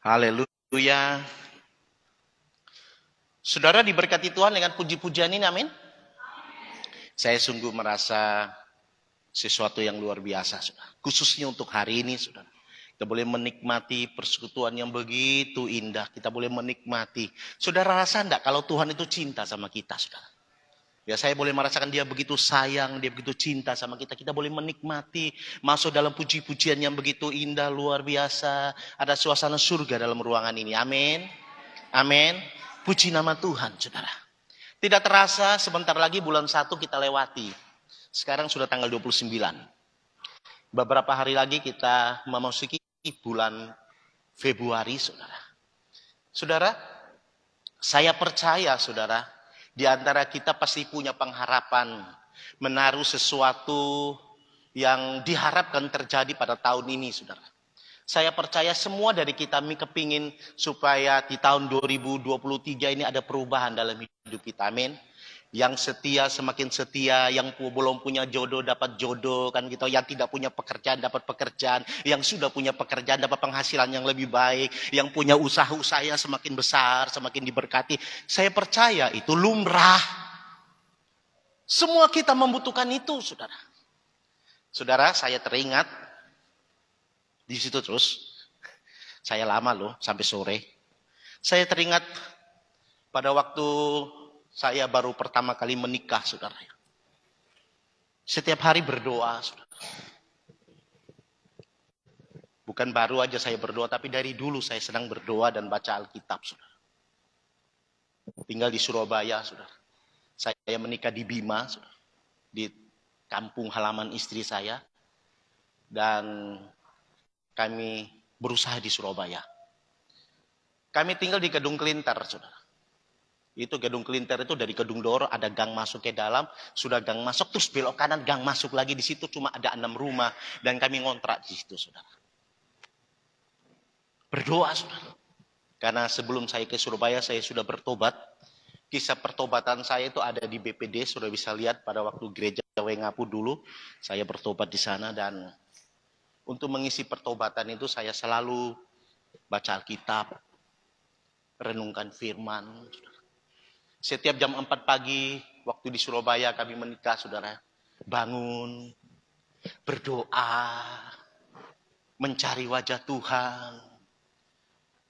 Haleluya. Saudara diberkati Tuhan dengan puji-pujian ini, amin. Saya sungguh merasa sesuatu yang luar biasa, saudara. Khususnya untuk hari ini, saudara. Kita boleh menikmati persekutuan yang begitu indah. Kita boleh menikmati. Saudara rasa enggak kalau Tuhan itu cinta sama kita, saudara? Ya, saya boleh merasakan dia begitu sayang, dia begitu cinta sama kita. Kita boleh menikmati, masuk dalam puji-pujian yang begitu indah, luar biasa. Ada suasana surga dalam ruangan ini. Amin. Amin. Puji nama Tuhan, saudara. Tidak terasa sebentar lagi bulan 1 kita lewati. Sekarang sudah tanggal 29. Beberapa hari lagi kita memasuki bulan Februari, saudara. Saudara, saya percaya, saudara, di antara kita pasti punya pengharapan menaruh sesuatu yang diharapkan terjadi pada tahun ini, saudara. Saya percaya semua dari kita kepingin supaya di tahun 2023 ini ada perubahan dalam hidup kita, amin. Yang setia semakin setia, yang belum punya jodoh dapat jodoh, kan gitu. Yang tidak punya pekerjaan dapat pekerjaan, yang sudah punya pekerjaan dapat penghasilan yang lebih baik, yang punya usaha-usahanya semakin besar, semakin diberkati. Saya percaya itu lumrah. Semua kita membutuhkan itu, saudara. Saudara, saya teringat di situ terus. Saya lama loh, sampai sore. Saya teringat pada waktu saya baru pertama kali menikah, saudara. Setiap hari berdoa, saudara. Bukan baru aja saya berdoa, tapi dari dulu saya sedang berdoa dan baca Alkitab, saudara. Tinggal di Surabaya, saudara. Saya menikah di Bima, saudara. Di kampung halaman istri saya. Dan kami berusaha di Surabaya. Kami tinggal di Gedung Kelintar, saudara. Itu Gedung Kelintar itu dari Gedung Doro ada gang masuk ke dalam, sudah gang masuk terus belok kanan gang masuk lagi, di situ cuma ada 6 rumah dan kami ngontrak di situ, saudara. Berdoa, saudara. Karena sebelum saya ke Surabaya saya sudah bertobat. Kisah pertobatan saya itu ada di BPD, sudah bisa lihat pada waktu gereja Wengapu dulu saya bertobat di sana. Dan untuk mengisi pertobatan itu saya selalu baca Alkitab, renungkan firman, saudara. Setiap jam 4 pagi, waktu di Surabaya kami menikah, saudara. Bangun, berdoa, mencari wajah Tuhan.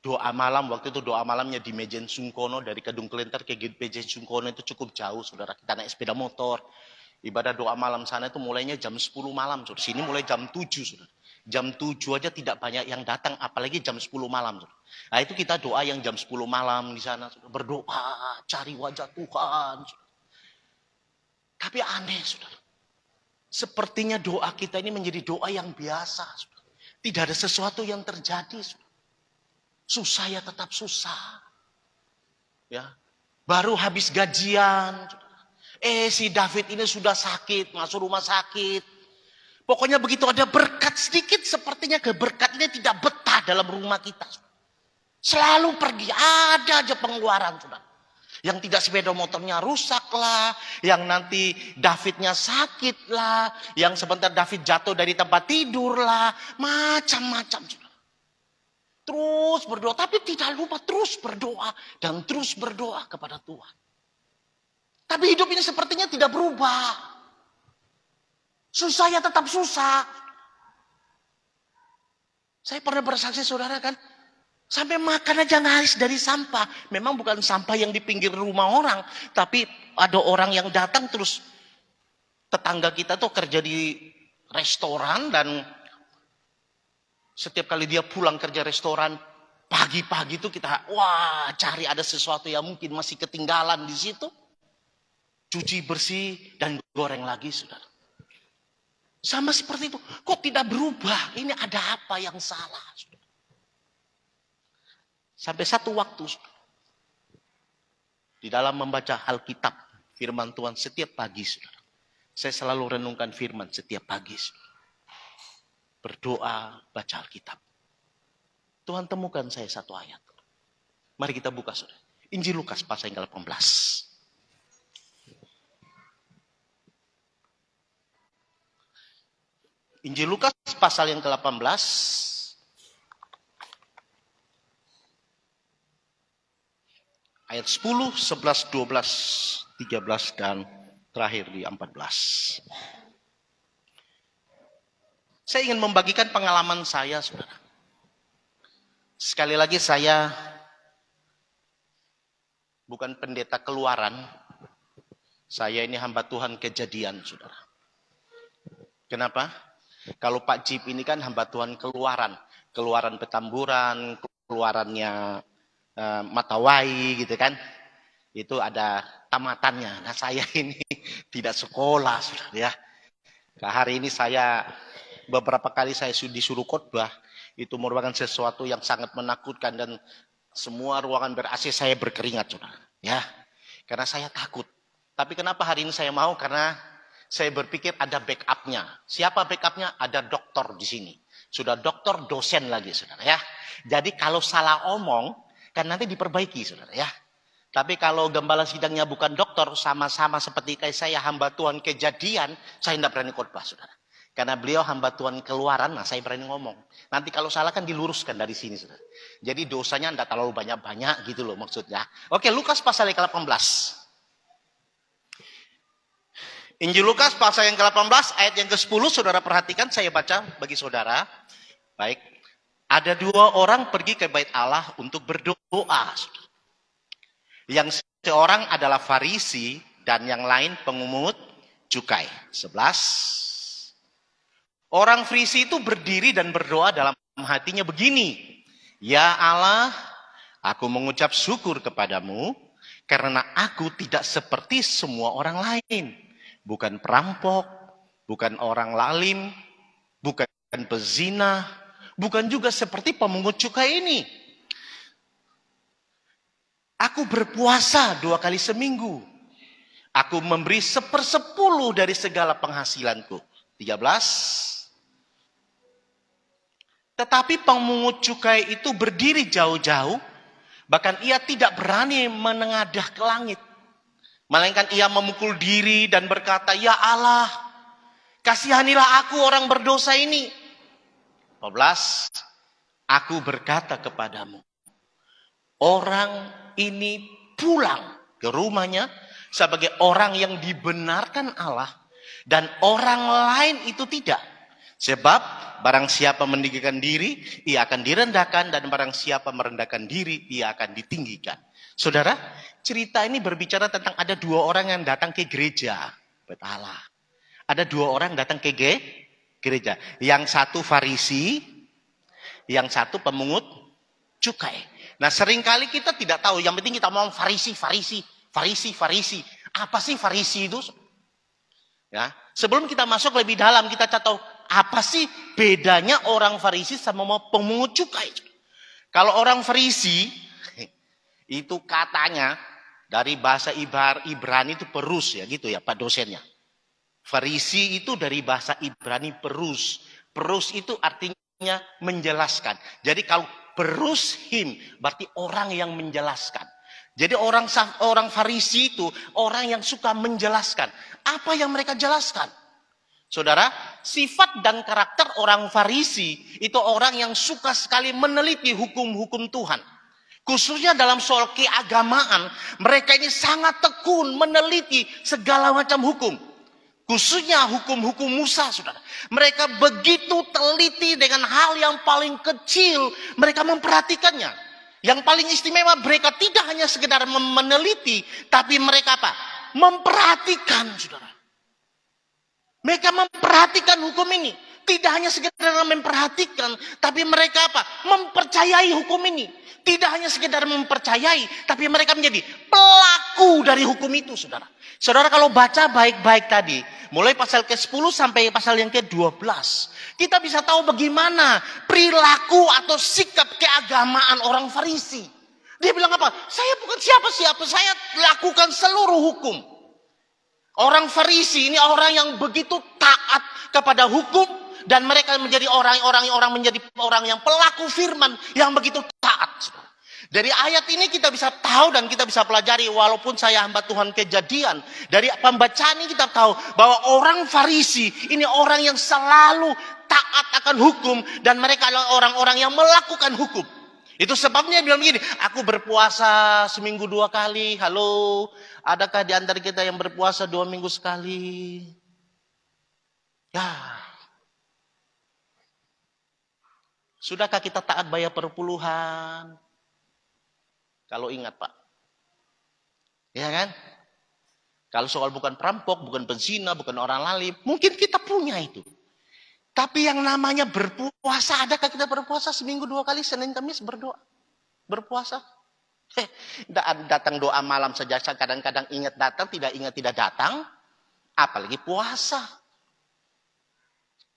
Doa malam, waktu itu doa malamnya di Mejen Sungkono, dari Gedung Kelintar ke Mejen Sungkono itu cukup jauh, saudara. Kita naik sepeda motor. Ibadah doa malam sana itu mulainya jam 10 malam, saudara. Sini mulai jam 7, saudara. Jam 7 aja tidak banyak yang datang, apalagi jam 10 malam, saudara. Nah itu kita doa yang jam 10 malam di sana, saudara. Berdoa, cari wajah Tuhan, saudara. Tapi aneh, saudara. Sepertinya doa kita ini menjadi doa yang biasa, saudara. Tidak ada sesuatu yang terjadi, saudara. Susah ya tetap susah. Ya. Baru habis gajian, saudara. Si David ini sudah sakit, masuk rumah sakit. Pokoknya begitu ada berkat sedikit, sepertinya berkat ini tidak betah dalam rumah kita. Selalu pergi, ada aja pengeluaran, saudara. Yang tidak sepeda motornya rusak lah, yang nanti Davidnya sakit lah, yang sebentar David jatuh dari tempat tidur lah, macam-macam, saudara. Terus berdoa, tapi tidak lupa terus berdoa dan terus berdoa kepada Tuhan. Tapi hidup ini sepertinya tidak berubah. Susah ya tetap susah. Saya pernah bersaksi, saudara, kan. Sampai makan aja nangis dari sampah. Memang bukan sampah yang di pinggir rumah orang. Tapi ada orang yang datang terus. Tetangga kita tuh kerja di restoran. Dan setiap kali dia pulang kerja restoran. Pagi-pagi tuh kita cari ada sesuatu yang mungkin masih ketinggalan di situ. Cuci bersih dan goreng lagi, saudara. Sama seperti itu. Kok tidak berubah? Ini ada apa yang salah? Sampai satu waktu, di dalam membaca Alkitab, firman Tuhan setiap pagi, saudara. Saya selalu renungkan firman setiap pagi, saudara. Berdoa, baca Alkitab. Tuhan temukan saya satu ayat. Mari kita buka, saudara. Injil Lukas pasal yang ke-18. Injil Lukas pasal yang ke-18 ayat 10, 11, 12, 13, dan terakhir di 14. Saya ingin membagikan pengalaman saya, saudara. Sekali lagi saya bukan pendeta Keluaran. Saya ini hamba Tuhan Kejadian, saudara. Kenapa? Kalau Pak Jip ini kan hamba Tuhan Keluaran. Keluaran Petamburan, keluarannya Matawai gitu kan. Itu ada tamatannya. Nah saya ini tidak sekolah, saudara ya. Hari ini saya beberapa kali saya disuruh khotbah. Itu merupakan sesuatu yang sangat menakutkan dan semua ruangan ber-AC saya berkeringat, saudara. Ya, karena saya takut. Tapi kenapa hari ini saya mau? Karena saya berpikir ada backupnya. Siapa backupnya? Ada dokter di sini. Sudah dokter, dosen lagi, saudara ya. Jadi kalau salah omong, kan nanti diperbaiki, saudara ya. Tapi kalau gembala sidangnya bukan dokter, sama-sama seperti kayak saya hamba Tuhan Kejadian, saya tidak berani khotbah, saudara. Karena beliau hamba Tuhan Keluaran, nah saya berani ngomong. Nanti kalau salah kan diluruskan dari sini, saudara. Jadi dosanya tidak terlalu banyak-banyak gitu loh maksudnya. Oke, Lukas pasal yang ke-18. Injil Lukas pasal yang ke-18 ayat yang ke-10, saudara perhatikan, saya baca bagi saudara. Baik, ada dua orang pergi ke bait Allah untuk berdoa. Saudara. Yang seorang adalah Farisi dan yang lain pengungut cukai. 11. Orang Farisi itu berdiri dan berdoa dalam hatinya begini. Ya Allah, aku mengucap syukur kepadamu karena aku tidak seperti semua orang lain. Bukan perampok, bukan orang lalim, bukan pezina, bukan juga seperti pemungut cukai ini. Aku berpuasa 2 kali seminggu. Aku memberi 1/10 dari segala penghasilanku. 13. Tetapi pemungut cukai itu berdiri jauh-jauh. Bahkan ia tidak berani menengadah ke langit. Melainkan ia memukul diri dan berkata, Ya Allah, kasihanilah aku orang berdosa ini. 14. Aku berkata kepadamu, orang ini pulang ke rumahnya sebagai orang yang dibenarkan Allah dan orang lain itu tidak. Sebab barang siapa meninggikan diri, ia akan direndahkan dan barang siapa merendahkan diri, ia akan ditinggikan. Saudara, cerita ini berbicara tentang ada dua orang yang datang ke gereja. Bait Allah. Ada dua orang datang ke gereja. Yang satu Farisi, yang satu pemungut cukai. Nah seringkali kita tidak tahu, yang penting kita ngomong Farisi. Apa sih Farisi itu? Ya, sebelum kita masuk lebih dalam, kita tahu apa sih bedanya orang Farisi sama pemungut cukai. Kalau orang Farisi, itu katanya dari bahasa Ibrani itu perus ya gitu ya Pak dosennya. Farisi itu dari bahasa Ibrani perus. Perus itu artinya menjelaskan. Jadi kalau perushim berarti orang yang menjelaskan. Jadi orang Farisi itu orang yang suka menjelaskan. Apa yang mereka jelaskan? Saudara, sifat dan karakter orang Farisi itu orang yang suka sekali meneliti hukum-hukum Tuhan. Khususnya dalam soal keagamaan, mereka ini sangat tekun meneliti segala macam hukum. Khususnya hukum-hukum Musa, saudara. Mereka begitu teliti dengan hal yang paling kecil. Mereka memperhatikannya. Yang paling istimewa, mereka tidak hanya sekedar meneliti. Tapi mereka apa? Memperhatikan, saudara. Mereka memperhatikan hukum ini. Tidak hanya sekedar memperhatikan. Tapi mereka apa? Mempercayai hukum ini. Tidak hanya sekedar mempercayai. Tapi mereka menjadi pelaku dari hukum itu, saudara. Saudara kalau baca baik-baik tadi, mulai pasal ke-10 sampai pasal yang ke-12, kita bisa tahu bagaimana perilaku atau sikap keagamaan orang Farisi. Dia bilang apa? Saya bukan siapa-siapa, saya lakukan seluruh hukum. Orang Farisi ini orang yang begitu taat kepada hukum dan mereka menjadi orang yang pelaku firman yang begitu taat. Dari ayat ini kita bisa tahu dan kita bisa pelajari, walaupun saya hamba Tuhan Kejadian, dari pembacaan ini kita tahu bahwa orang Farisi ini orang yang selalu taat akan hukum dan mereka adalah orang-orang yang melakukan hukum. Itu sebabnya dia bilang begini, aku berpuasa seminggu 2 kali. Halo, adakah di antara kita yang berpuasa 2 minggu sekali? Ya. Sudahkah kita taat bayar perpuluhan? Kalau ingat Pak. Ya kan? Kalau soal bukan perampok, bukan penzina, bukan orang lalim, mungkin kita punya itu. Tapi yang namanya berpuasa, adakah kita berpuasa seminggu 2 kali, Senin Kamis berdoa? Berpuasa? Datang doa malam saja, kadang-kadang ingat datang, tidak ingat tidak datang. Apalagi puasa.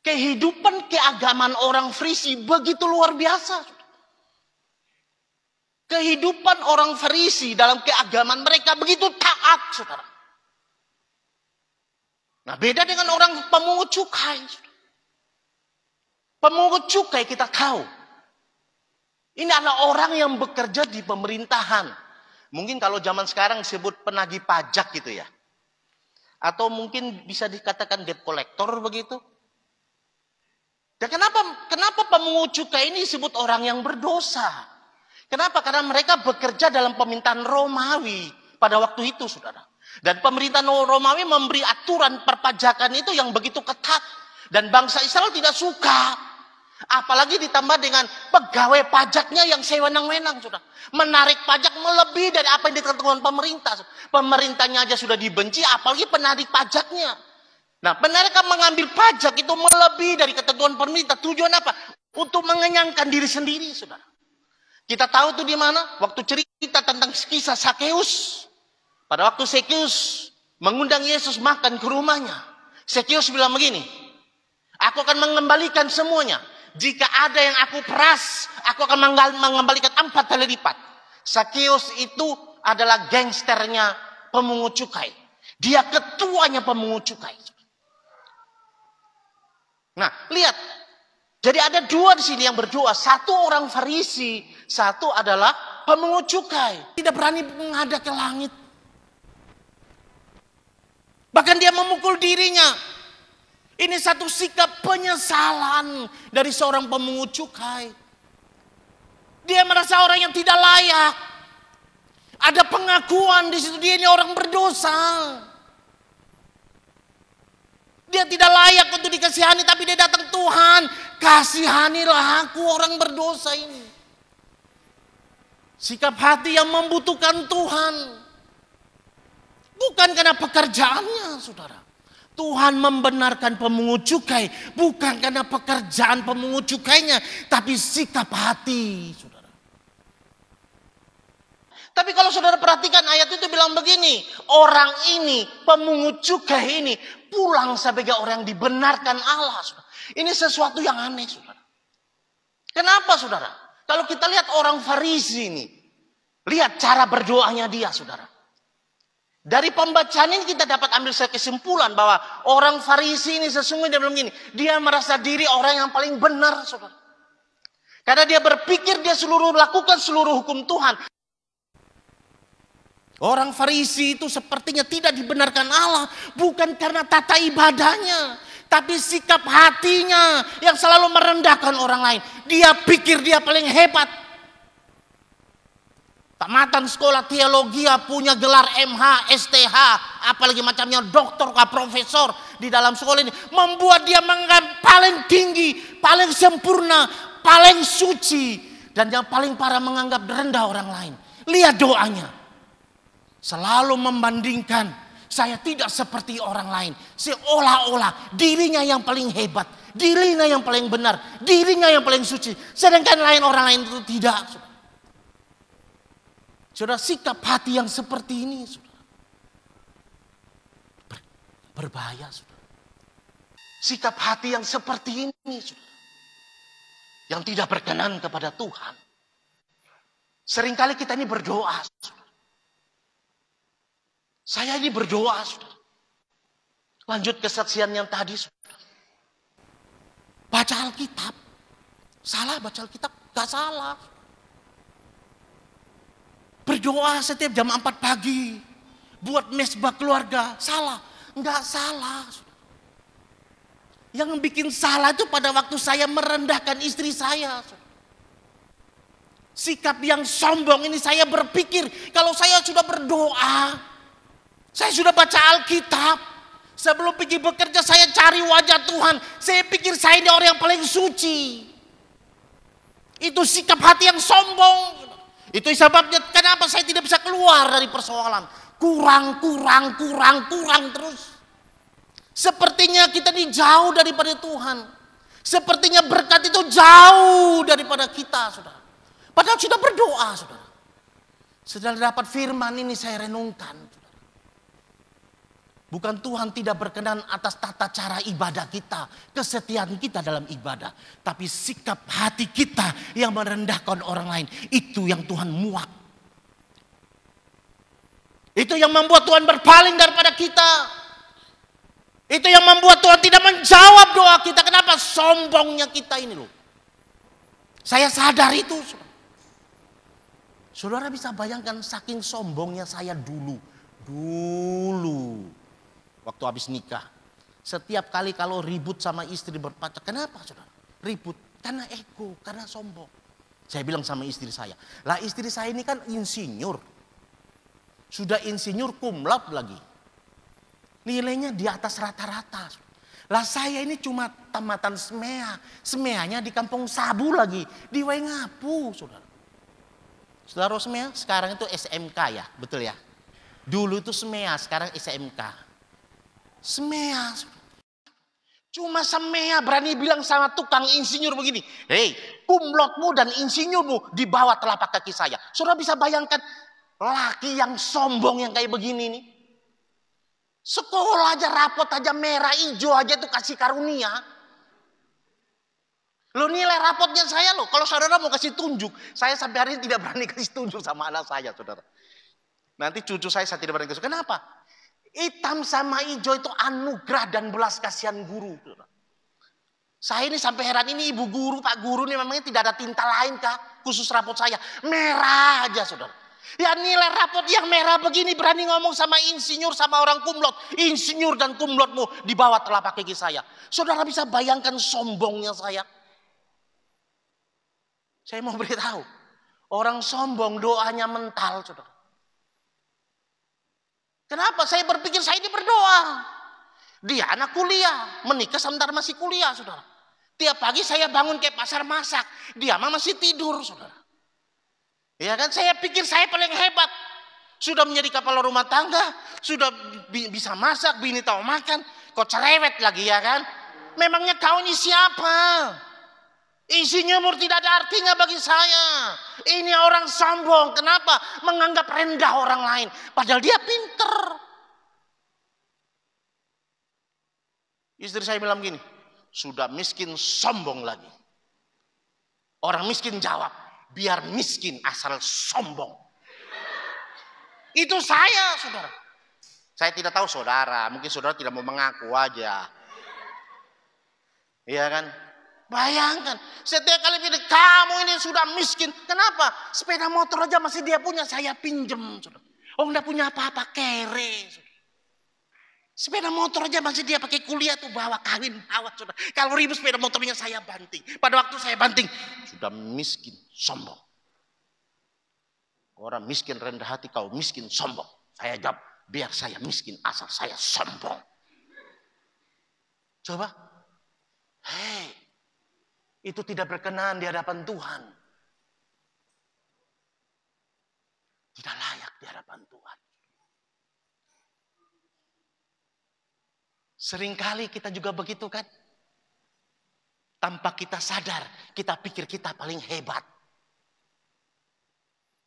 Kehidupan keagamaan orang Farisi begitu luar biasa. Kehidupan orang Farisi dalam keagamaan mereka begitu taat, saudara. Nah, beda dengan orang pemungut cukai. Pemungut cukai kita tahu. Ini adalah orang yang bekerja di pemerintahan. Mungkin kalau zaman sekarang disebut penagih pajak gitu ya. Atau mungkin bisa dikatakan debt collector begitu. Dan kenapa pemungut cukai ini disebut orang yang berdosa? Kenapa? Karena mereka bekerja dalam pemerintahan Romawi pada waktu itu, saudara. Dan pemerintahan Romawi memberi aturan perpajakan itu yang begitu ketat. Dan bangsa Israel tidak suka. Apalagi ditambah dengan pegawai pajaknya yang sewenang-wenang, saudara. Menarik pajak melebihi dari apa yang ditentukan pemerintah. Pemerintahnya aja sudah dibenci, apalagi penarik pajaknya. Nah, mereka mengambil pajak itu melebihi dari ketentuan pemerintah. Tujuan apa? Untuk mengenyangkan diri sendiri, saudara. Kita tahu itu di mana? Waktu cerita tentang kisah Sakeus. Pada waktu Sakeus mengundang Yesus makan ke rumahnya. Sakeus bilang begini, aku akan mengembalikan semuanya. Jika ada yang aku peras, aku akan mengembalikan 4 kali lipat. Sakeus itu adalah gangsternya pemungut cukai. Dia ketuanya pemungut cukai. Nah, lihat. Jadi ada 2 di sini yang berdoa. Satu orang Farisi, satu adalah pemungut cukai. Tidak berani menghadap ke langit. Bahkan dia memukul dirinya. Ini satu sikap penyesalan dari seorang pemungut cukai. Dia merasa orang yang tidak layak. Ada pengakuan di situ, dia ini orang berdosa. Dia tidak layak untuk dikasihani, tapi dia datang, Tuhan, kasihanilah aku orang berdosa ini. Sikap hati yang membutuhkan Tuhan. Bukan karena pekerjaannya, saudara. Tuhan membenarkan pemungut cukai bukan karena pekerjaan pemungut cukainya, tapi sikap hati, saudara. Tapi kalau saudara perhatikan ayat itu bilang begini, orang ini, pemungut cukai ini, pulang sebagai orang yang dibenarkan Allah, saudara. Ini sesuatu yang aneh, saudara. Kenapa, saudara? Kalau kita lihat orang Farisi ini, lihat cara berdoanya dia, saudara. Dari pembacaan ini kita dapat ambil kesimpulan bahwa orang Farisi ini sesungguhnya dia bilang begini, dia merasa diri orang yang paling benar, saudara. Karena dia berpikir dia lakukan seluruh hukum Tuhan. Orang Farisi itu sepertinya tidak dibenarkan Allah, bukan karena tata ibadahnya, tapi sikap hatinya yang selalu merendahkan orang lain. Dia pikir dia paling hebat. Tamatan sekolah teologi, punya gelar MH, STH, apalagi macamnya doktor, profesor di dalam sekolah ini, membuat dia menganggap paling tinggi, paling sempurna, paling suci, dan yang paling parah menganggap rendah orang lain. Lihat doanya, selalu membandingkan, saya tidak seperti orang lain, seolah-olah dirinya yang paling hebat, dirinya yang paling benar, dirinya yang paling suci, sedangkan orang lain itu tidak. Saudara, sikap hati yang seperti ini, saudara, berbahaya, saudara. Sikap hati yang seperti ini, saudara, yang tidak berkenan kepada Tuhan. Seringkali kita ini berdoa, saudara. Saya ini berdoa, saudara. Lanjut kesaksian yang tadi, saudara. Baca Alkitab. Salah baca Alkitab? Gak salah. Berdoa setiap jam 4 pagi. Buat mesbah keluarga. Salah? Enggak salah. Yang bikin salah itu pada waktu saya merendahkan istri saya. Sikap yang sombong ini saya berpikir kalau saya sudah berdoa, saya sudah baca Alkitab, sebelum pergi bekerja saya cari wajah Tuhan, saya pikir saya ini orang yang paling suci. Itu sikap hati yang sombong. Itu sebabnya kenapa saya tidak bisa keluar dari persoalan. Kurang terus. Sepertinya kita ini jauh daripada Tuhan. Sepertinya berkat itu jauh daripada kita, saudara. Padahal sudah berdoa, saudara. Setelah dapat firman ini saya renungkan, saudara. Bukan Tuhan tidak berkenan atas tata cara ibadah kita, kesetiaan kita dalam ibadah. Tapi sikap hati kita yang merendahkan orang lain, itu yang Tuhan muak. Itu yang membuat Tuhan berpaling daripada kita. Itu yang membuat Tuhan tidak menjawab doa kita. Kenapa? Sombongnya kita ini loh. Saya sadar itu. Saudara bisa bayangkan saking sombongnya saya dulu. Waktu habis nikah. Setiap kali kalau ribut sama istri berpacar. Kenapa saudara? Ribut. Karena ego, karena sombong. Saya bilang sama istri saya. Lah istri saya ini kan insinyur. Sudah insinyur cum laude lagi. Nilainya di atas rata-rata. Lah saya ini cuma tamatan SMEA. SMEA-nya di Kampung Sabu lagi. Di Waingapu, saudara. Saudara SMEA sekarang itu SMK ya, betul ya? Dulu itu SMEA, sekarang SMK. SMEA. Cuma SMEA berani bilang sama tukang insinyur begini. Hei, cum laude-mu dan insinyurmu di bawah telapak kaki saya. Saudara bisa bayangkan laki yang sombong yang kayak begini nih. Sekolah aja rapot aja merah hijau aja tuh kasih karunia. Lo nilai rapotnya saya loh. Kalau saudara mau kasih tunjuk, saya sampai hari ini tidak berani kasih tunjuk sama anak saya, saudara. Nanti cucu saya tidak berani kasih. Kenapa? Hitam sama hijau itu anugerah dan belas kasihan guru. Saudara. Saya ini sampai heran, ini ibu guru, pak guru ini memangnya tidak ada tinta lain kah? Khusus rapot saya merah aja, saudara. Ya nilai rapot yang merah begini berani ngomong sama insinyur sama orang cum laude. Insinyur dan cum laude-mu di bawah telapak kaki saya. Saudara bisa bayangkan sombongnya saya. Saya mau beritahu. Orang sombong doanya mental, saudara. Kenapa? Saya berpikir saya ini berdoa. Dia anak kuliah. Menikah sebentar masih kuliah, saudara. Tiap pagi saya bangun kayak pasar masak. Dia mah masih tidur, saudara. Ya kan, saya pikir saya paling hebat. Sudah menjadi kepala rumah tangga, sudah bisa masak, bini tahu makan, kok cerewet lagi ya kan? Memangnya kau ini siapa? Insinyur tidak ada artinya bagi saya. Ini orang sombong, kenapa? Menganggap rendah orang lain, padahal dia pinter. Istri saya bilang gini, sudah miskin sombong lagi. Orang miskin jawab, biar miskin asal sombong. Itu saya, saudara. Saya tidak tahu saudara. Mungkin saudara tidak mau mengaku aja. Iya kan? Bayangkan. Setiap kali pilih, kamu ini sudah miskin. Kenapa? Sepeda motor aja masih dia punya. Saya pinjem, saudara. Oh enggak punya apa-apa, kere. Saudara. Sepeda motor aja masih dia pakai kuliah tuh, bawa kawin bawa, saudara. Kalau ribut sepeda motornya saya banting. Pada waktu saya banting, sudah miskin sombong. Orang miskin rendah hati, kau miskin sombong. Saya jawab, biar saya miskin asal saya sombong. Coba. Hei, itu tidak berkenan di hadapan Tuhan. Tidak layak di hadapan Tuhan. Seringkali kita juga begitu kan. Tanpa kita sadar, kita pikir kita paling hebat.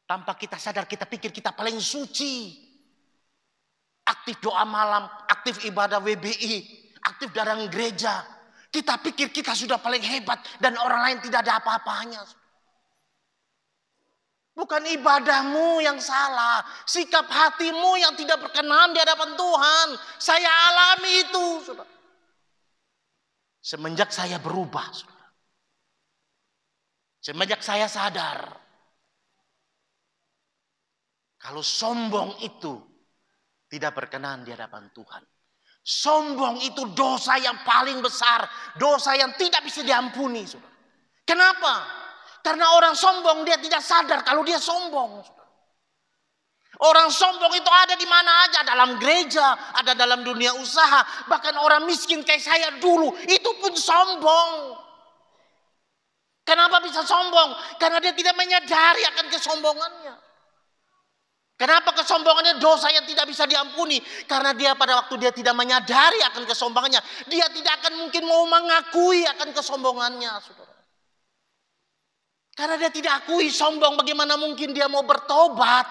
Tanpa kita sadar, kita pikir kita paling suci. Aktif doa malam, aktif ibadah WBI, aktif dalam gereja. Kita pikir kita sudah paling hebat dan orang lain tidak ada apa-apanya. Bukan ibadahmu yang salah, sikap hatimu yang tidak berkenan di hadapan Tuhan. Saya alami itu, saudara. Semenjak saya berubah, saudara. Semenjak saya sadar, kalau sombong itu tidak berkenan di hadapan Tuhan. Sombong itu dosa yang paling besar, dosa yang tidak bisa diampuni, saudara. Kenapa? Karena orang sombong dia tidak sadar kalau dia sombong. Orang sombong itu ada di mana aja, dalam gereja, ada dalam dunia usaha, bahkan orang miskin kayak saya dulu, itu pun sombong. Kenapa bisa sombong? Karena dia tidak menyadari akan kesombongannya. Kenapa kesombongannya dosa yang tidak bisa diampuni? Karena dia pada waktu dia tidak menyadari akan kesombongannya, dia tidak akan mungkin mau mengakui akan kesombongannya, saudara. Karena dia tidak akui sombong, bagaimana mungkin dia mau bertobat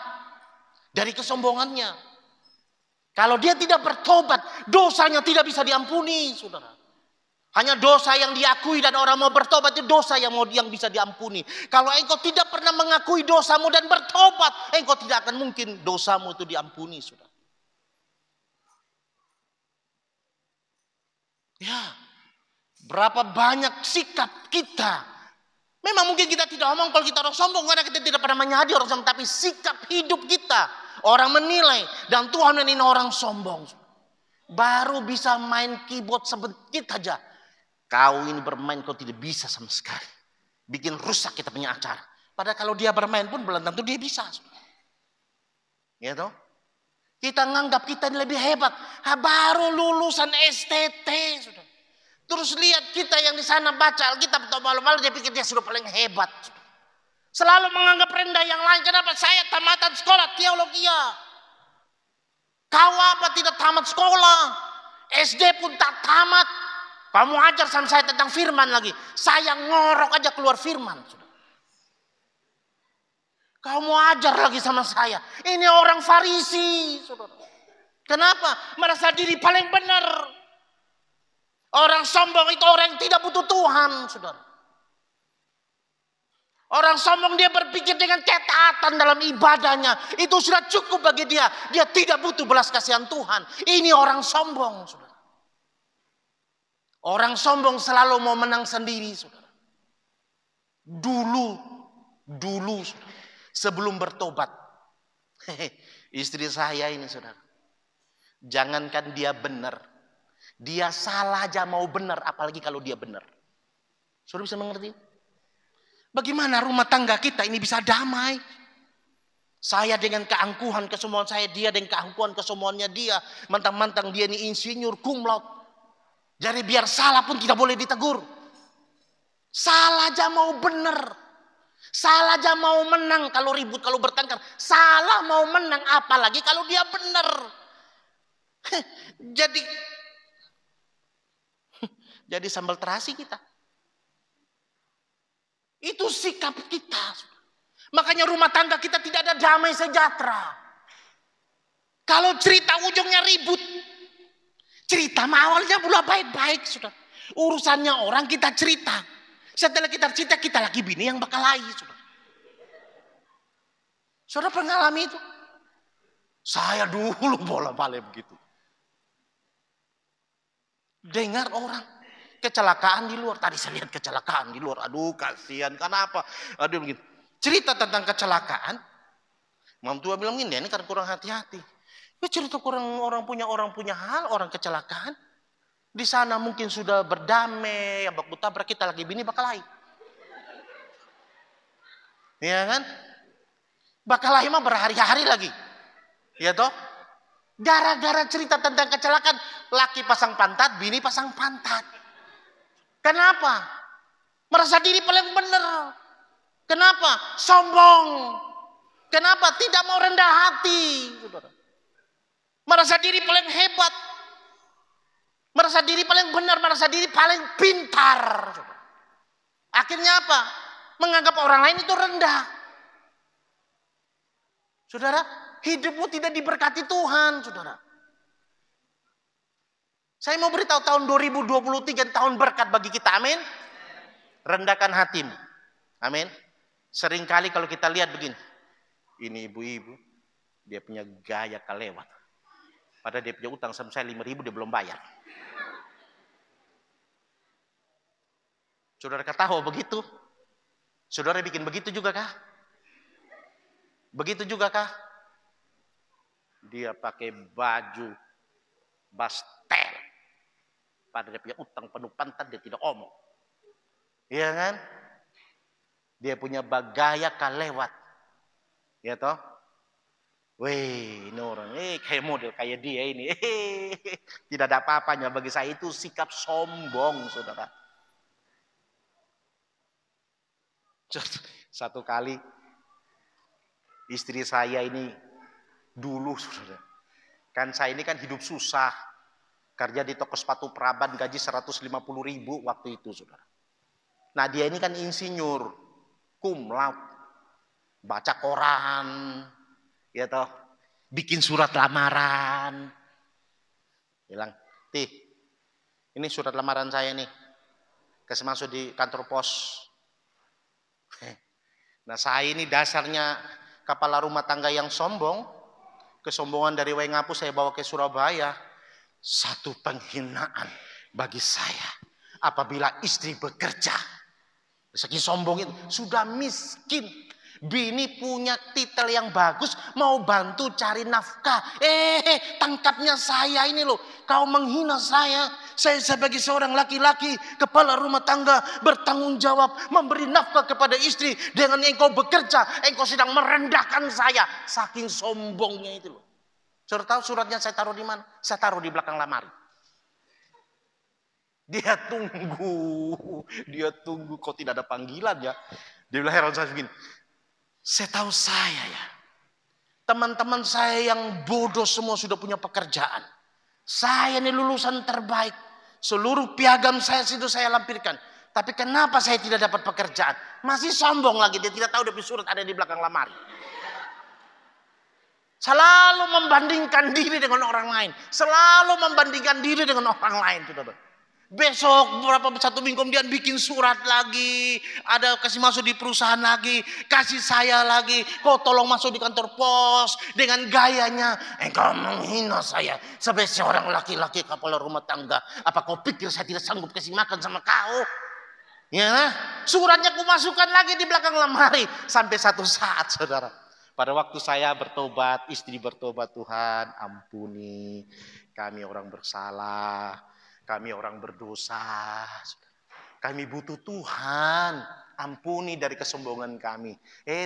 dari kesombongannya? Kalau dia tidak bertobat, dosanya tidak bisa diampuni, saudara. Hanya dosa yang diakui dan orang mau bertobat itu dosa yang bisa diampuni. Kalau engkau tidak pernah mengakui dosamu dan bertobat, engkau tidak akan mungkin dosamu itu diampuni, saudara. Ya, berapa banyak sikap kita. Memang mungkin kita tidak omong kalau kita orang sombong karena kita tidak pernah menyadari orang sombong, tapi sikap hidup kita, orang menilai dan Tuhan menilai orang sombong. Baru bisa main keyboard sebentar aja. Kau ini bermain kau tidak bisa sama sekali. Bikin rusak kita punya acara. Padahal kalau dia bermain pun belum tentu dia bisa. Ya toh? Kita nganggap kita lebih hebat. Baru lulusan STT. Sudah. Terus lihat kita yang di sana baca Alkitab atau malu-malu dia pikir dia sudah paling hebat. Sudah. Selalu menganggap rendah yang lain. Kenapa? Saya tamatan sekolah teologi. Kau apa tidak tamat sekolah? SD pun tak tamat. Kamu ajar sama saya tentang firman lagi. Saya ngorok aja keluar firman. Kamu ajar lagi sama saya. Ini orang Farisi. Saudara. Kenapa? Merasa diri paling benar. Orang sombong itu orang yang tidak butuh Tuhan. Saudara. Orang sombong dia berpikir dengan ketaatan dalam ibadahnya. Itu sudah cukup bagi dia. Dia tidak butuh belas kasihan Tuhan. Ini orang sombong. Saudara. Orang sombong selalu mau menang sendiri, saudara. Dulu, saudara, sebelum bertobat. Istri saya ini, saudara. Jangankan dia benar. Dia salah aja mau benar, apalagi kalau dia benar. Saudara bisa mengerti? Bagaimana rumah tangga kita ini bisa damai? Saya dengan keangkuhan kesemuan saya, dia dengan keangkuhan kesemuannya dia. Mantang-mantang dia ini insinyur cum laude. Jadi biar salah pun tidak boleh ditegur. Salah aja mau benar. Salah aja mau menang kalau ribut, kalau bertengkar. Salah mau menang apalagi kalau dia benar. Jadi sambal terasi kita. Itu sikap kita. Makanya rumah tangga kita tidak ada damai sejahtera. Kalau cerita ujungnya ribut. Cerita awalnya pula baik-baik, sudah. Urusannya orang kita cerita. Setelah kita cerita, kita lagi bini yang bakal lagi, sudah. Saudara pernah alami itu? Saya dulu bola-balik begitu. Dengar orang kecelakaan di luar. Tadi saya lihat kecelakaan di luar. Aduh, kasihan. Kenapa? Aduh, begini. Cerita tentang kecelakaan. Mam tua bilang ini kan kurang hati-hati. Cerita orang punya hal, orang kecelakaan. Di sana mungkin sudah berdamai, baku tabrak kita lagi bini bakal lain. Ya kan? Bakal lain mah berhari-hari lagi. Ya toh? Gara-gara cerita tentang kecelakaan, laki pasang pantat, bini pasang pantat. Kenapa? Merasa diri paling benar. Kenapa? Sombong. Kenapa? Tidak mau rendah hati. Saudara. Merasa diri paling hebat. Merasa diri paling benar. Merasa diri paling pintar. Akhirnya apa? Menganggap orang lain itu rendah. Saudara, hidupmu tidak diberkati Tuhan, saudara. Saya mau beritahu tahun 2023 tahun berkat bagi kita, amin. Rendahkan hatimu, amin. Seringkali kalau kita lihat begini. Ini ibu-ibu, dia punya gaya kelewat. Padahal dia punya utang sama saya 5.000 dia belum bayar. Saudara ketahui begitu? Saudara bikin begitu juga kah? Begitu juga kah? Dia pakai baju bastel. Padahal dia punya utang penuh pantat dia tidak omong. Iya kan? Dia punya gaya kalewat. Ya toh? Weh, ini orang, kayak model kayak dia ini. Tidak ada apa-apanya. Bagi saya itu sikap sombong, saudara. Satu kali istri saya ini dulu, saudara. Kan saya ini kan hidup susah. Kerja di toko sepatu Praban, gaji 150.000 waktu itu, saudara. Nah, dia ini kan insinyur, cum laude, baca koran, ya toh, bikin surat lamaran. Bilang, "Tih, ini surat lamaran saya nih. Kasih masuk di kantor pos." Nah, saya ini dasarnya kepala rumah tangga yang sombong. Kesombongan dari Waingapu saya bawa ke Surabaya. Satu penghinaan bagi saya apabila istri bekerja. Saking sombong itu, sudah miskin. Bini punya titel yang bagus, mau bantu cari nafkah. Tangkapnya saya ini loh. Kau menghina saya. Saya sebagai seorang laki-laki, kepala rumah tangga, bertanggung jawab, memberi nafkah kepada istri. Dengan engkau bekerja, engkau sedang merendahkan saya. Saking sombongnya itu loh. Sudah tahu suratnya saya taruh di mana? Saya taruh di belakang lemari. Dia tunggu kok tidak ada panggilan ya. Dia bilang heran saya begini. Saya tahu saya ya. Teman-teman saya yang bodoh semua sudah punya pekerjaan. Saya ini lulusan terbaik. Seluruh piagam saya situ saya lampirkan. Tapi kenapa saya tidak dapat pekerjaan? Masih sombong lagi. Dia tidak tahu surat ada di belakang lemari. Selalu membandingkan diri dengan orang lain. Selalu membandingkan diri dengan orang lain. Besok satu minggu kemudian bikin surat lagi, ada kasih masuk di perusahaan lagi, kasih saya lagi, kau tolong masuk di kantor pos dengan gayanya, engkau menghina saya sebagai seorang laki-laki kepala rumah tangga. Apa kau pikir saya tidak sanggup kasih makan sama kau? Ya, suratnya ku masukkan lagi di belakang lemari sampai satu saat, saudara. Pada waktu saya bertobat, istri bertobat, Tuhan ampuni kami orang bersalah. Kami orang berdosa. Kami butuh Tuhan. Ampuni dari kesombongan kami.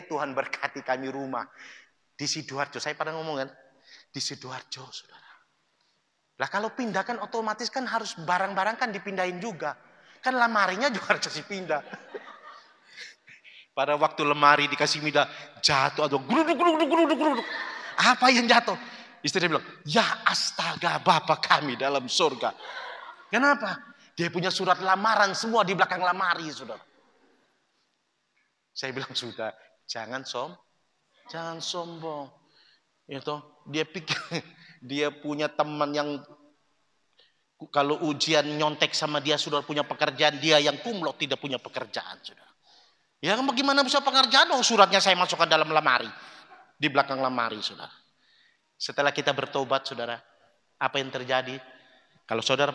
Tuhan berkati kami rumah. Di Sidoarjo. Saya pada ngomong kan. Di Sidoarjo, saudara. Lah kalau pindah kan otomatis kan harus barang-barang kan dipindahin juga. Kan lemarinya juga harus dipindah. Pada waktu lemari dikasih pindah. Jatuh atau geruduk. Apa yang jatuh? Istri bilang, ya astaga Bapa kami dalam surga. Kenapa? Dia punya surat lamaran semua di belakang lemari, saudara. Saya bilang sudah, jangan sombong. Itu dia pikir dia punya teman yang kalau ujian nyontek sama dia sudah punya pekerjaan, dia yang cum laude tidak punya pekerjaan, saudara. Ya bagaimana bisa pekerjaan? Suratnya saya masukkan dalam lemari, di belakang lemari, saudara. Setelah kita bertobat, saudara, apa yang terjadi? Kalau saudara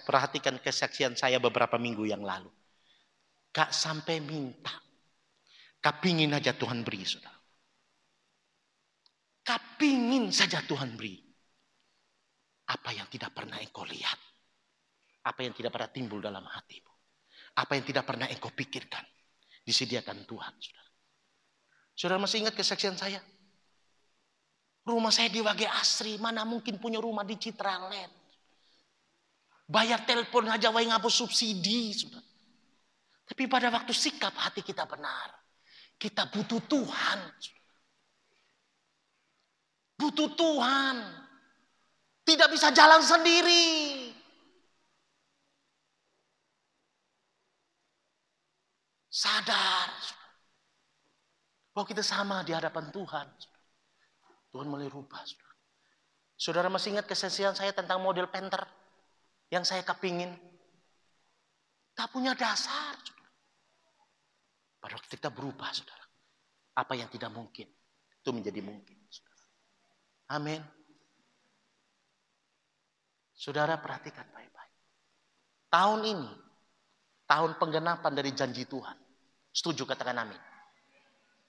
perhatikan kesaksian saya beberapa minggu yang lalu. Gak sampai minta. Kepingin aja Tuhan beri, saudara. Kepingin saja Tuhan beri. Apa yang tidak pernah engkau lihat. Apa yang tidak pernah timbul dalam hatimu. Apa yang tidak pernah engkau pikirkan. Disediakan Tuhan, saudara. Saudara masih ingat kesaksian saya? Rumah saya di Wage Asri. Mana mungkin punya rumah di Citraland. Bayar telepon aja Waingapu subsidi, saudara. Tapi pada waktu sikap hati kita benar, kita butuh Tuhan. Butuh Tuhan. Tidak bisa jalan sendiri. Sadar. Bahwa kita sama di hadapan Tuhan. Tuhan mulai rubah. Saudara masih ingat kesaksian saya tentang model Panther? Yang saya kepingin. Tak punya dasar. Saudara. Pada waktu kita berubah, saudara. Apa yang tidak mungkin. Itu menjadi mungkin. Saudara. Amin. Saudara perhatikan baik-baik. Tahun ini. Tahun penggenapan dari janji Tuhan. Setuju katakan amin.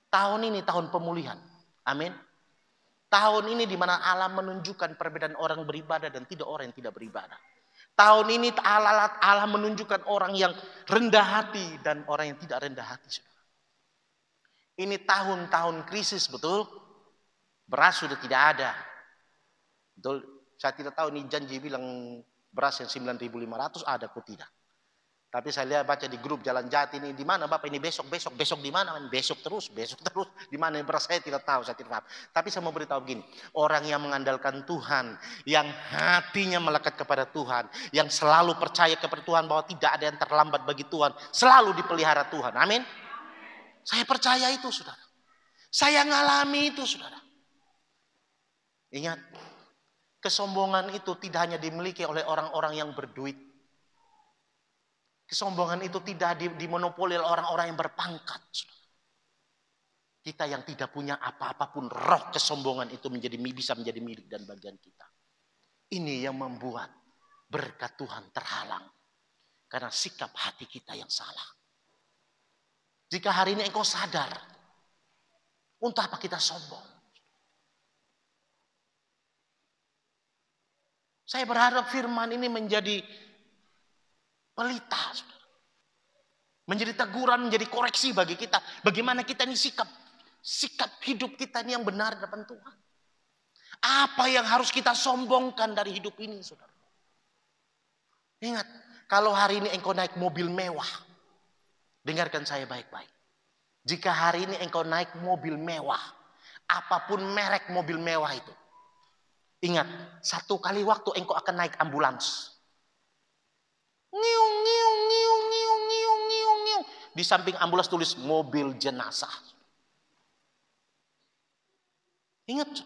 Tahun ini tahun pemulihan. Amin. Tahun ini di mana Allah menunjukkan perbedaan orang beribadah dan tidak orang yang tidak beribadah. Tahun ini Allah menunjukkan orang yang rendah hati dan orang yang tidak rendah hati. Ini tahun-tahun krisis, betul? Beras sudah tidak ada. Betul? Saya tidak tahu ini janji bilang beras yang 9.500 ada atau tidak. Tapi saya lihat baca di grup Jalan Jati ini, di mana Bapak ini besok di mana? Besok terus. Di mana beras saya tidak tahu, saya tidak paham. Tapi saya mau beritahu begini, orang yang mengandalkan Tuhan, yang hatinya melekat kepada Tuhan, yang selalu percaya kepada Tuhan bahwa tidak ada yang terlambat bagi Tuhan, selalu dipelihara Tuhan. Amin. Saya percaya itu, saudara. Saya ngalami itu, saudara. Ingat, kesombongan itu tidak hanya dimiliki oleh orang-orang yang berduit. Kesombongan itu tidak dimonopoli oleh orang-orang yang berpangkat. Kita yang tidak punya apa-apa pun, roh kesombongan itu bisa menjadi milik dan bagian kita. Ini yang membuat berkat Tuhan terhalang. Karena sikap hati kita yang salah. Jika hari ini engkau sadar, untuk apa kita sombong? Saya berharap firman ini menjadi pelita, menjadi teguran, menjadi koreksi bagi kita. Bagaimana kita ini sikap hidup kita ini yang benar di depan Tuhan. Apa yang harus kita sombongkan dari hidup ini, saudara? Ingat, kalau hari ini engkau naik mobil mewah, dengarkan saya baik-baik. Jika hari ini engkau naik mobil mewah, apapun merek mobil mewah itu, ingat, satu kali waktu engkau akan naik ambulans. Ngiung, ngiung, ngiung, ngiung, ngiung, ngiung, ngiung. Di samping ambulans tulis mobil jenazah. Ingat,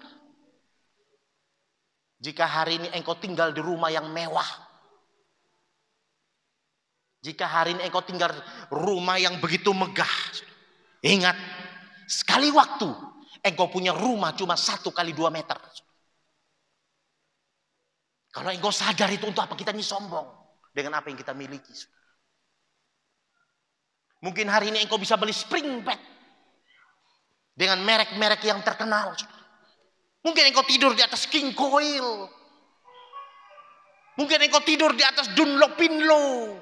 jika hari ini engkau tinggal di rumah yang mewah, jika hari ini engkau tinggal di rumah yang begitu megah, ingat, sekali waktu engkau punya rumah cuma 1 kali 2 meter. Kalau engkau sadar itu, untuk apa kita ini sombong dengan apa yang kita miliki. Mungkin hari ini engkau bisa beli spring bed dengan merek-merek yang terkenal. Mungkin engkau tidur di atas King Coil. Mungkin engkau tidur di atas Dunlopinlo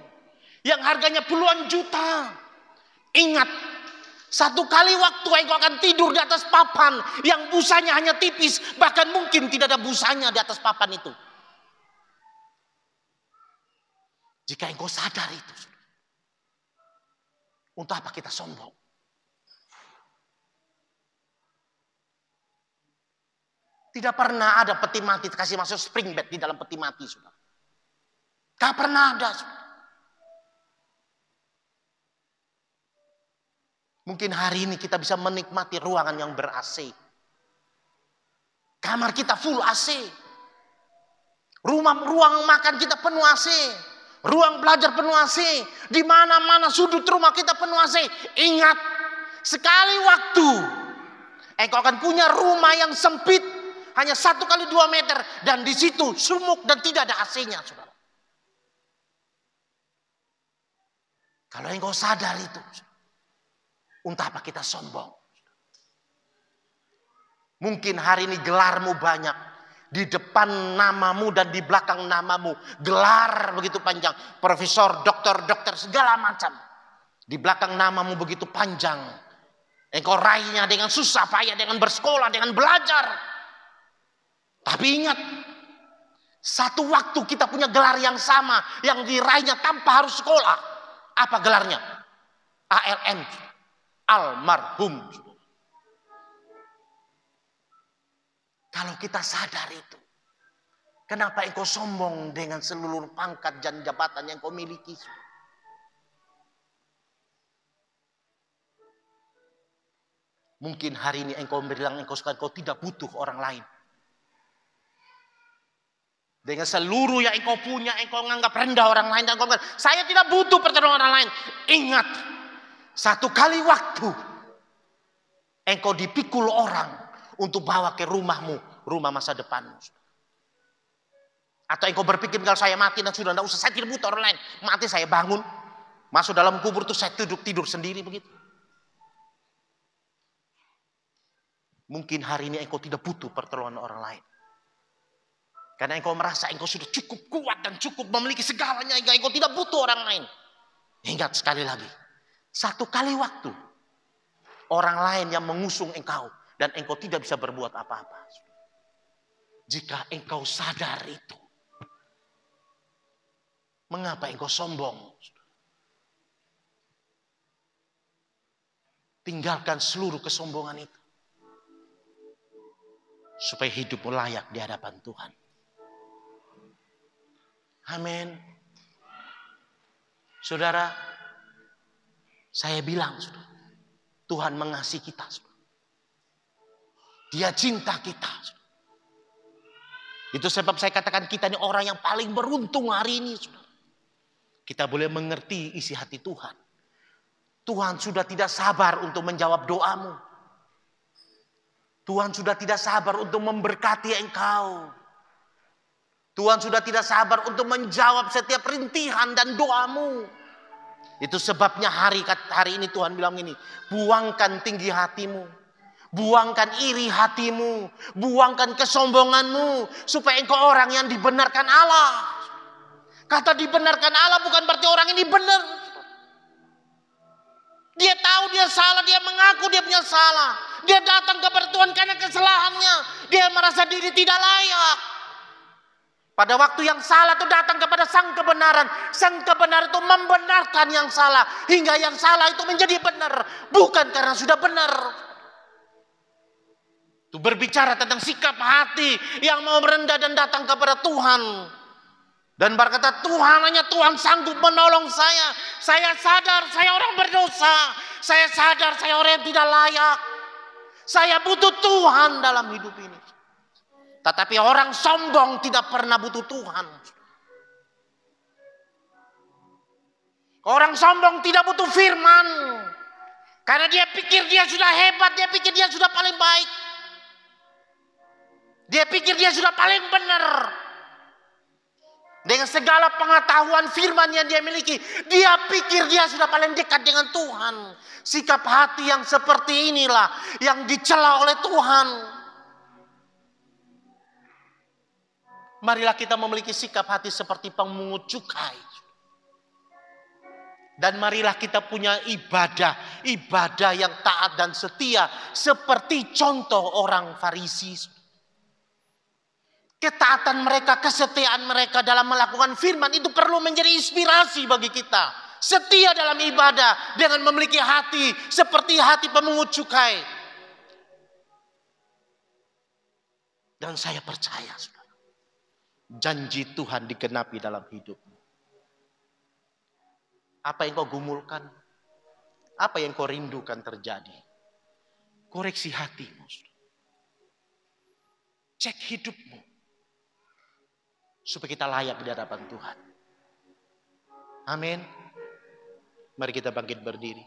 yang harganya puluhan juta. Ingat, satu kali waktu engkau akan tidur di atas papan yang busanya hanya tipis, bahkan mungkin tidak ada busanya di atas papan itu. Jika engkau sadar itu, untuk apa kita sombong? Tidak pernah ada peti mati kasih masuk spring bed di dalam peti mati, saudara. Tidak pernah ada, saudara. Mungkin hari ini kita bisa menikmati ruangan yang ber-AC. Kamar kita full AC. Ruang makan kita penuh AC. Ruang belajar penuh AC. Di mana-mana sudut rumah kita penuh AC. Ingat, sekali waktu engkau akan punya rumah yang sempit, hanya 1 kali 2 meter, dan di situ sumuk dan tidak ada AC-nya, saudara. Kalau engkau sadar itu, untuk apa kita sombong? Mungkin hari ini gelarmu banyak. Di depan namamu dan di belakang namamu. Gelar begitu panjang. Profesor, dokter, segala macam. Di belakang namamu begitu panjang. Engkau raihnya dengan susah payah, dengan bersekolah, dengan belajar. Tapi ingat, satu waktu kita punya gelar yang sama, yang diraihnya tanpa harus sekolah. Apa gelarnya? ALM. Almarhum. Kalau kita sadar itu, kenapa engkau sombong dengan seluruh pangkat dan jabatan yang kau miliki? Mungkin hari ini engkau bilang engkau tidak butuh orang lain. Dengan seluruh yang engkau punya, engkau menganggap rendah orang lain, dan engkau bilang, saya tidak butuh pertolongan orang lain. Ingat, satu kali waktu engkau dipikul orang untuk bawa ke rumahmu, rumah masa depanmu. Atau engkau berpikir, kalau saya mati dan sudah tidak usah, saya tidak butuh orang lain. Mati saya bangun, masuk dalam kubur itu saya tidur sendiri begitu. Mungkin hari ini engkau tidak butuh pertolongan orang lain. Karena engkau merasa engkau sudah cukup kuat dan cukup memiliki segalanya, hingga engkau tidak butuh orang lain. Ingat sekali lagi, satu kali waktu orang lain yang mengusung engkau dan engkau tidak bisa berbuat apa-apa. Jika engkau sadar itu, mengapa engkau sombong? Tinggalkan seluruh kesombongan itu. Supaya hidupmu layak di hadapan Tuhan. Amin. Saudara, saya bilang, saudara, Tuhan mengasihi kita. Saudara. Dia cinta kita. Saudara. Itu sebab saya katakan kita ini orang yang paling beruntung hari ini. Saudara. Kita boleh mengerti isi hati Tuhan. Tuhan sudah tidak sabar untuk menjawab doamu. Tuhan sudah tidak sabar untuk memberkati engkau. Tuhan sudah tidak sabar untuk menjawab setiap rintihan dan doamu. Itu sebabnya hari ini Tuhan bilang ini, buangkan tinggi hatimu, buangkan iri hatimu, buangkan kesombonganmu, supaya engkau orang yang dibenarkan Allah. Kata dibenarkan Allah bukan berarti orang ini benar. Dia tahu dia salah, dia mengaku dia punya salah. Dia datang kepada Tuhan karena kesalahannya. Dia merasa diri tidak layak. Pada waktu yang salah itu datang kepada sang kebenaran. Sang kebenaran itu membenarkan yang salah. Hingga yang salah itu menjadi benar. Bukan karena sudah benar. Itu berbicara tentang sikap hati yang mau merendah dan datang kepada Tuhan. Dan berkata, Tuhan, hanya Tuhan sanggup menolong saya. Saya sadar saya orang berdosa. Saya sadar saya orang yang tidak layak. Saya butuh Tuhan dalam hidup ini. Tetapi orang sombong tidak pernah butuh Tuhan. Orang sombong tidak butuh firman. Karena dia pikir dia sudah hebat. Dia pikir dia sudah paling baik. Dia pikir dia sudah paling benar. Dengan segala pengetahuan firman yang dia miliki, dia pikir dia sudah paling dekat dengan Tuhan. Sikap hati yang seperti inilah yang dicela oleh Tuhan. Marilah kita memiliki sikap hati seperti pemungut cukai. Dan marilah kita punya ibadah yang taat dan setia seperti contoh orang Farisi. Ketaatan mereka, kesetiaan mereka dalam melakukan firman itu perlu menjadi inspirasi bagi kita. Setia dalam ibadah dengan memiliki hati seperti hati pemungut cukai. Dan saya percaya, saudara, janji Tuhan digenapi dalam hidupmu. Apa yang kau gumulkan? Apa yang kau rindukan terjadi? Koreksi hatimu. Saudara. Cek hidupmu. Supaya kita layak di hadapan Tuhan. Amin. Mari kita bangkit berdiri.